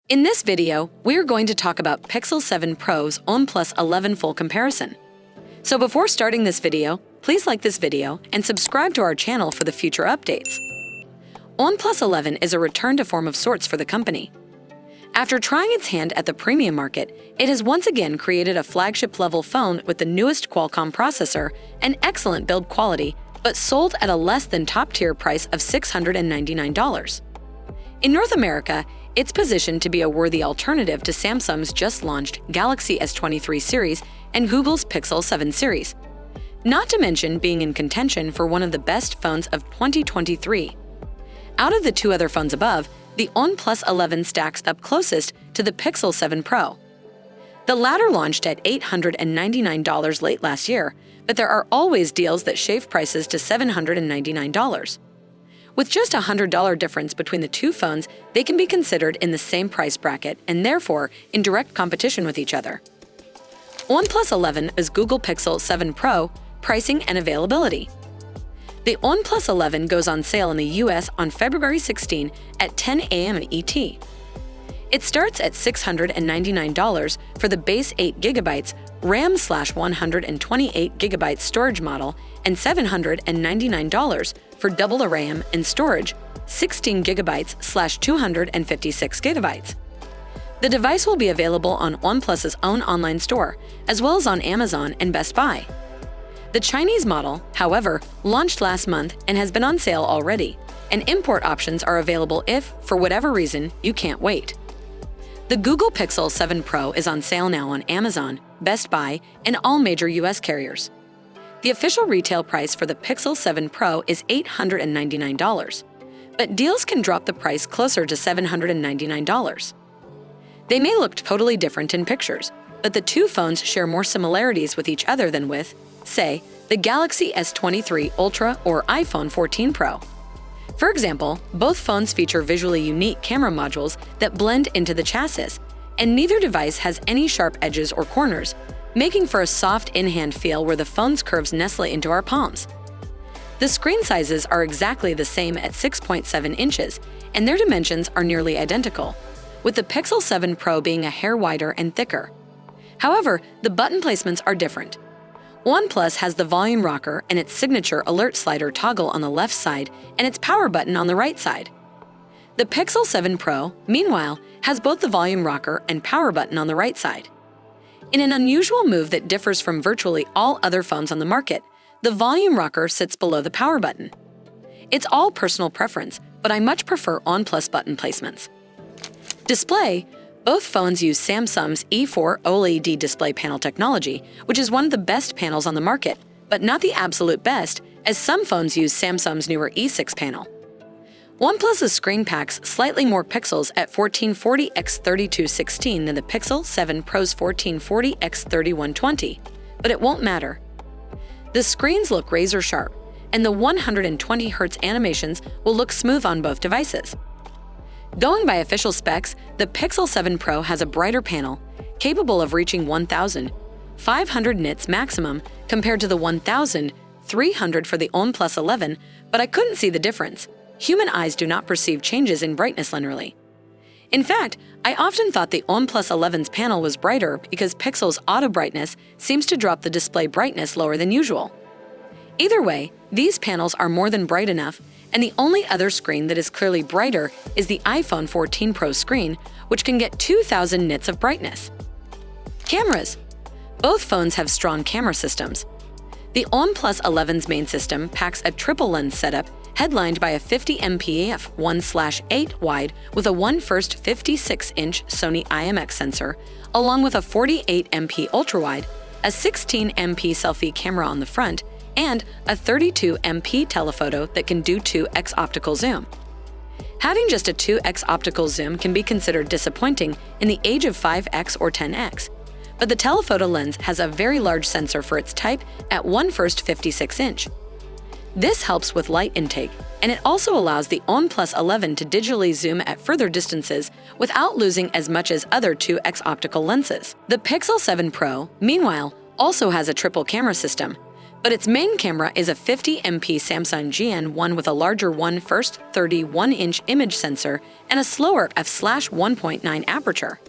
In this video, we're going to talk about Pixel 7 Pro's OnePlus 11 full comparison. So before starting this video, please like this video and subscribe to our channel for the future updates. OnePlus 11 is a return to form of sorts for the company. After trying its hand at the premium market, it has once again created a flagship-level phone with the newest Qualcomm processor and excellent build quality, but sold at a less than top-tier price of $699. In North America, it's positioned to be a worthy alternative to Samsung's just-launched Galaxy S23 series and Google's Pixel 7 series, not to mention being in contention for one of the best phones of 2023. Out of the two other phones above, the OnePlus 11 stacks up closest to the Pixel 7 Pro. The latter launched at $899 late last year, but there are always deals that shave prices to $799. With just a $100 difference between the two phones, they can be considered in the same price bracket and therefore in direct competition with each other. OnePlus 11 is Google Pixel 7 Pro, pricing and availability. The OnePlus 11 goes on sale in the US on February 16 at 10 a.m. ET. It starts at $699 for the base 8GB RAM/128GB storage model and $799 for double the RAM and storage, 16GB/256GB. The device will be available on OnePlus's own online store, as well as on Amazon and Best Buy. The Chinese model, however, launched last month and has been on sale already, and import options are available if, for whatever reason, you can't wait. The Google Pixel 7 Pro is on sale now on Amazon, Best Buy, and all major US carriers. The official retail price for the Pixel 7 Pro is $899, but deals can drop the price closer to $799. They may look totally different in pictures, but the two phones share more similarities with each other than with, say, the Galaxy S23 Ultra or iPhone 14 Pro. For example, both phones feature visually unique camera modules that blend into the chassis, and neither device has any sharp edges or corners, making for a soft in-hand feel where the phone's curves nestle into our palms. The screen sizes are exactly the same at 6.7 inches, and their dimensions are nearly identical, with the Pixel 7 Pro being a hair wider and thicker. However, the button placements are different. OnePlus has the volume rocker and its signature alert slider toggle on the left side and its power button on the right side. The Pixel 7 Pro, meanwhile, has both the volume rocker and power button on the right side. In an unusual move that differs from virtually all other phones on the market, the volume rocker sits below the power button. It's all personal preference, but I much prefer OnePlus button placements. Display. Both phones use Samsung's E4 OLED display panel technology, which is one of the best panels on the market, but not the absolute best, as some phones use Samsung's newer E6 panel. OnePlus's screen packs slightly more pixels at 1440x3216 than the Pixel 7 Pro's 1440x3120, but it won't matter. The screens look razor sharp, and the 120Hz animations will look smooth on both devices. Going by official specs, the Pixel 7 Pro has a brighter panel, capable of reaching 1,500 nits maximum compared to the 1,300 for the OnePlus 11, but I couldn't see the difference. Human eyes do not perceive changes in brightness linearly. In fact, I often thought the OnePlus 11's panel was brighter because Pixel's auto brightness seems to drop the display brightness lower than usual. Either way, these panels are more than bright enough, and the only other screen that is clearly brighter is the iPhone 14 Pro screen, which can get 2,000 nits of brightness. Cameras. Both phones have strong camera systems. The OnePlus 11's main system packs a triple lens setup headlined by a 50MP f1/8 wide with a 1/1 56-inch Sony IMX sensor, along with a 48MP ultrawide, a 16MP selfie camera on the front, and a 32MP telephoto that can do 2x optical zoom. Having just a 2x optical zoom can be considered disappointing in the age of 5x or 10x, but the telephoto lens has a very large sensor for its type at 1/1 56-inch. This helps with light intake, and it also allows the OnePlus 11 to digitally zoom at further distances without losing as much as other 2x optical lenses. The Pixel 7 Pro, meanwhile, also has a triple camera system, but its main camera is a 50MP Samsung GN1 with a larger 1/1 31-inch image sensor and a slower f/1.9 aperture.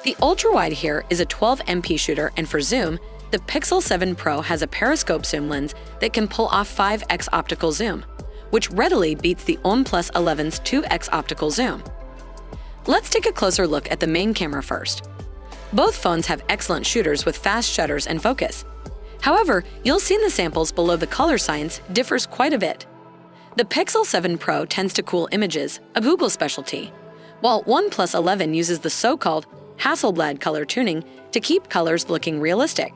The ultra-wide here is a 12MP shooter, and for zoom, the Pixel 7 Pro has a periscope zoom lens that can pull off 5x optical zoom, which readily beats the OnePlus 11's 2x optical zoom. Let's take a closer look at the main camera first. Both phones have excellent shooters with fast shutters and focus. However, you'll see in the samples below the color science differs quite a bit. The Pixel 7 Pro tends to cool images, a Google specialty, while OnePlus 11 uses the so-called Hasselblad color tuning to keep colors looking realistic.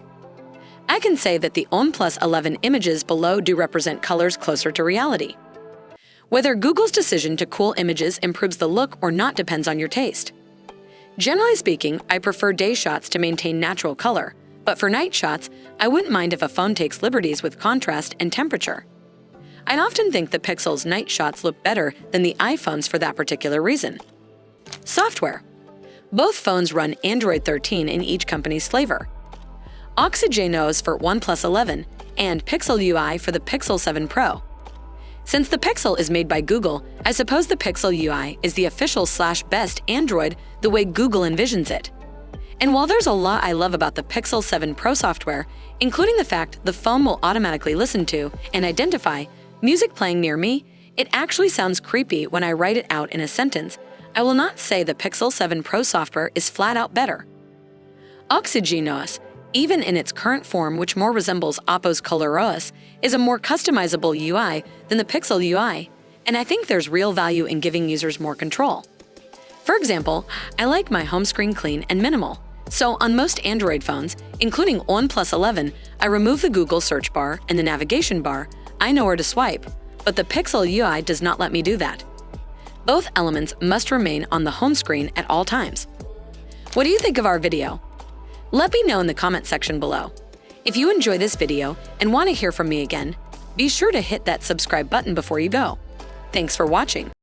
I can say that the OnePlus 11 images below do represent colors closer to reality. Whether Google's decision to cool images improves the look or not depends on your taste. Generally speaking, I prefer day shots to maintain natural color, but for night shots, I wouldn't mind if a phone takes liberties with contrast and temperature. I often think the Pixel's night shots look better than the iPhone's for that particular reason. Software. Both phones run Android 13 in each company's flavor. Oxygenos for OnePlus 11 and Pixel UI for the Pixel 7 Pro. Since the Pixel is made by Google, I suppose the Pixel UI is the official/best Android the way Google envisions it. And while there's a lot I love about the Pixel 7 Pro software, including the fact the phone will automatically listen to and identify music playing near me, it actually sounds creepy when I write it out in a sentence. I will not say the Pixel 7 Pro software is flat out better. Oxygenos, even in its current form, which more resembles Oppo's ColorOS, is a more customizable UI than the Pixel UI, and I think there's real value in giving users more control. For example, I like my home screen clean and minimal, so on most Android phones, including OnePlus 11, I remove the Google search bar and the navigation bar. I know where to swipe, but the Pixel UI does not let me do that. Both elements must remain on the home screen at all times. What do you think of our video? Let me know in the comment section below. If you enjoy this video and want to hear from me again, be sure to hit that subscribe button before you go. Thanks for watching.